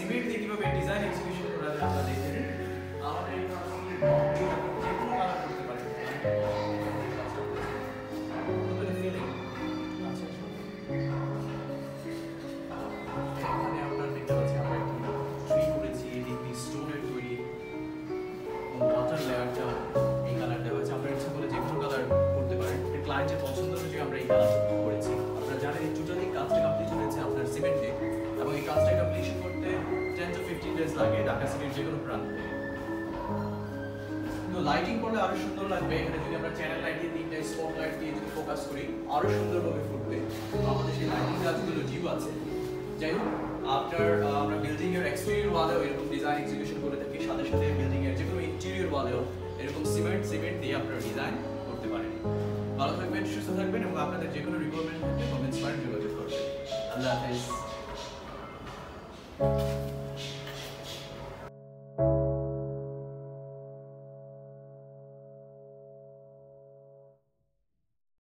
Cement দিয়ে কিভাবে design execution করা যায় আমরা দেখে নিই। আমাদের এই কালারগুলো যে কোনো কালার করতে পারেন। নতুন ফিলিং আছে। এখানে আপনারা দেখতে পাচ্ছেন আমরা একটি ট্রি করেছি, এটি স্টোনের তৈরি। ওয়াটার লেয়ারটা এই কালারটা হচ্ছে আপনারা ইচ্ছা করে যে কোনো কালার করতে পারেন। ক্লায়েন্টের পছন্দ অনুযায়ী আমরা এই কালার করেছি। আপনারা জানেন এই টোটালি কাজটা কমপ্লিট হয়েছে আপনার সিমেন্ট দিয়ে, এবং এই কাজটা কমপ্লিশন করতে 10 to 15 ডেজ লাগে ঢাকা সিটির যে কোনো প্রান্তে। তো লাইটিং করলে আরো সুন্দর লাগবে। এখানে যদি আমরা চ্যানেল লাইট দিয়ে তিনটা স্পট লাইট দিয়ে যদি ফোকাস করি আরো সুন্দরভাবে ফুটবে। তো আমাদের সেই লাইটিং কাজগুলো ডিউ আছে। যাই হোক, আপনার আমরা বিল্ডিং এর এক্সটেরিয়র ওয়ালেও এরকম ডিজাইন এক্সিকিউশন করে থাকি, সাথে সাথে বিল্ডিং এর যে কোনো ইন্টেরিয়র ওয়ালেও এরকম সিমেন্ট দিয়ে আপনারা ডিজাইন করতে পারেন। ভালো থাকবেন, সুস্থ থাকবেন, এবং আপনাদের যে কোনো রিকোয়ারমেন্ট থাকলে কমেন্টস করে যোগাযোগ করবেন। আল্লাহ হাফেজ।